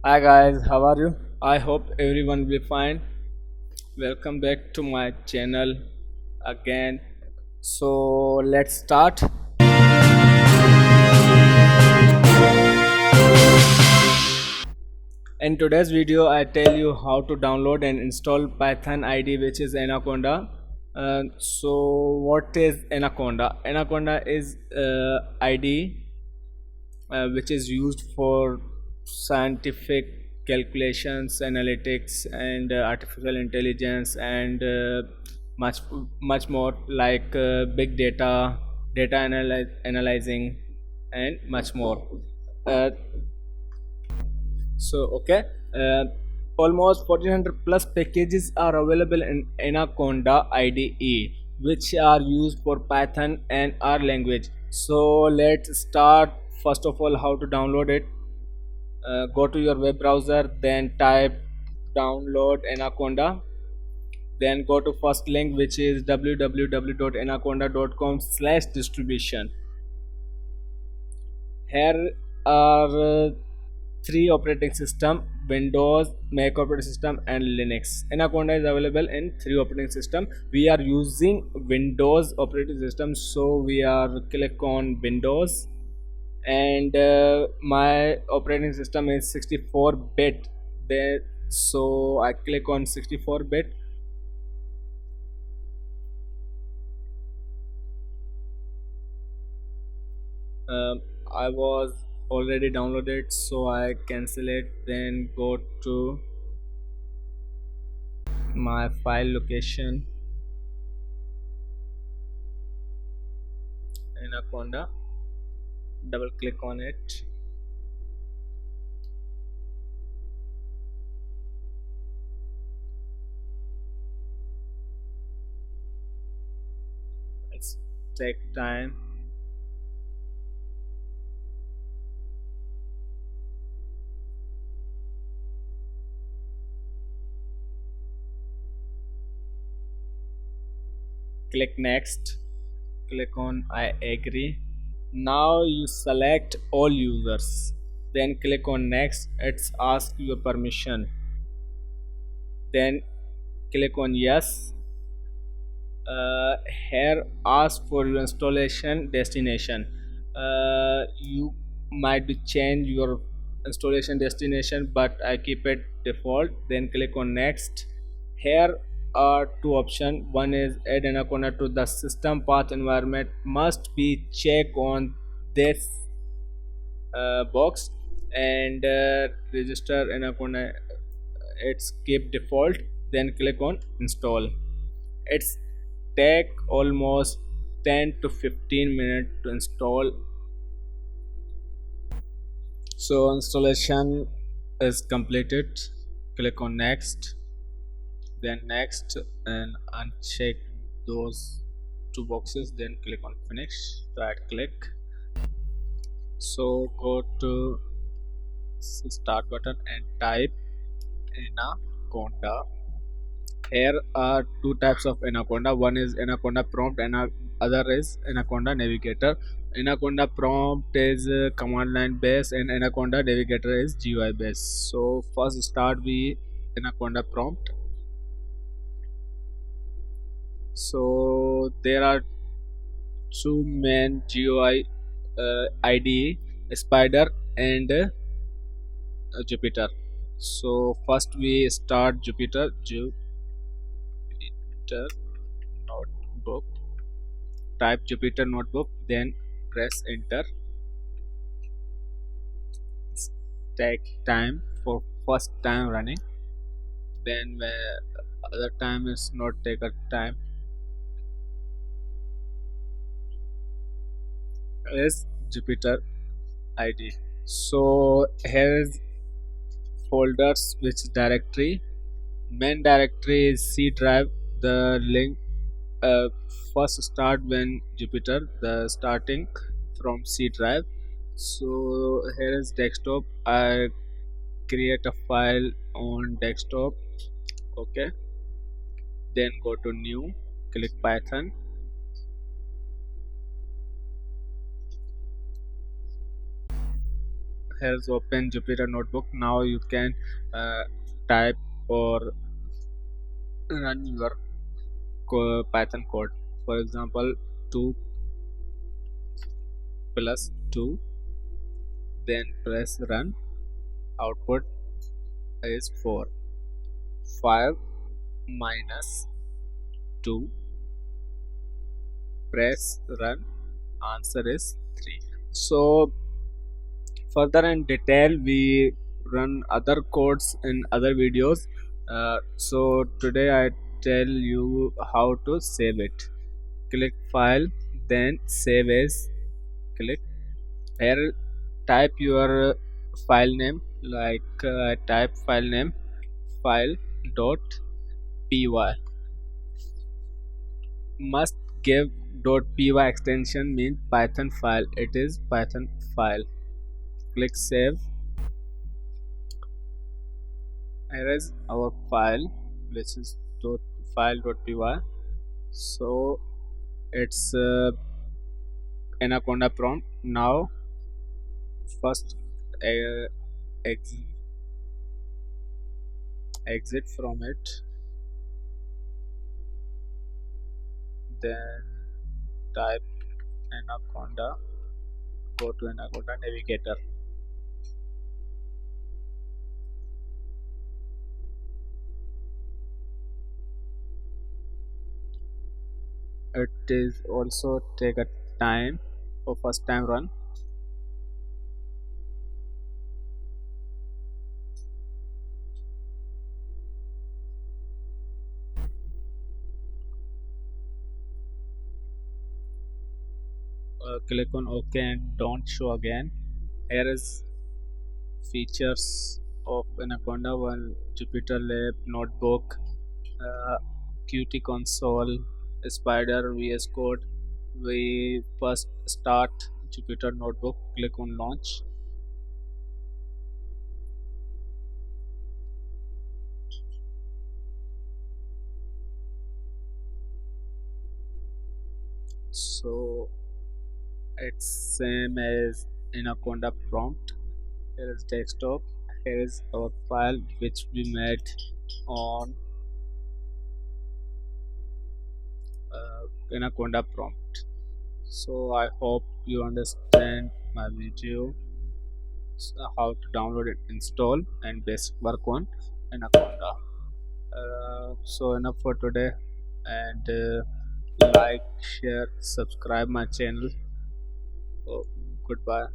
Hi guys, how are you? I hope everyone will be fine. Welcome back to my channel again. So let's start. In today's video, I tell you how to download and install Python IDE, which is Anaconda. What is Anaconda? Anaconda is IDE which is used for scientific calculations, analytics, and artificial intelligence, and much much more like big data, analyzing, and much more. Uh, okay. Uh, Almost 1400 plus packages are available in Anaconda IDE, which are used for Python and R language. So let's start. First of all, how to download it. Go to your web browser, then type download Anaconda. Then go to first link, which is www.anaconda.com/distribution. Here are three operating system: Windows, Mac operating system, and Linux. Anaconda is available in three operating system. We are using Windows operating system, so we are click on Windows, and my operating system is 64-bit there, so I click on 64-bit. I was already downloaded, so I cancel it, then go to my file location, Anaconda, double click on it. Let's take time. Click next, click on I agree. Now you select all users, then click on next. It's ask your permission, then click on yes. Here ask for your installation destination. You might be change your installation destination, but I keep it default. Then click on next. Here are two options. One is add Anaconda to the system path environment, must be check on this box, and register Anaconda, it's keep default. Then click on install. It's take almost 10 to 15 minutes to install. So installation is completed. Click on next, then next, and uncheck those two boxes, then click on finish. Right click. So go to start button and type Anaconda. Here are two types of Anaconda. One is Anaconda prompt and other is Anaconda navigator. Anaconda prompt is command line based and Anaconda navigator is GUI based. So first start with Anaconda prompt. So there are two main GUI IDE, Spider and Jupyter. So first we start Jupyter notebook. Type Jupyter notebook, then press enter. Take time for first time running, then other time is not take a time. Is Jupyter ID. So here is folders, which directory. Main directory is C drive. The link first start when Jupyter, the starting from C drive. So here is desktop. I create a file on desktop. Okay, then go to new, click Python. Here's open Jupyter notebook. Now you can uh, type or run your Python code. For example, 2 plus 2, then press run. Output is 4. 5 minus 2, press run. Answer is 3. So further in detail we run other codes in other videos. So today I tell you how to save it. Click file, then save as. Click here, type your file name, like type file name file dot py. Must give .py extension mean python file. It is python file. Click save. Here is our file, which is file.py. So it's Anaconda prompt. Now first uh, ex exit from it, then type Anaconda, go to Anaconda navigator. It is also take a time for first time run. Click on OK and don't show again. Here is features of Anaconda: one Jupyter Lab notebook, uh, Qt console, Spider, VS Code. We first start Jupyter notebook. Click on launch. So it's same as Anaconda prompt. Here is desktop. Here is our file which we made on Anaconda prompt. So I hope you understand my video, how to download it, install, and basic work on Anaconda. So enough for today, and like, share, subscribe my channel. Oh, goodbye.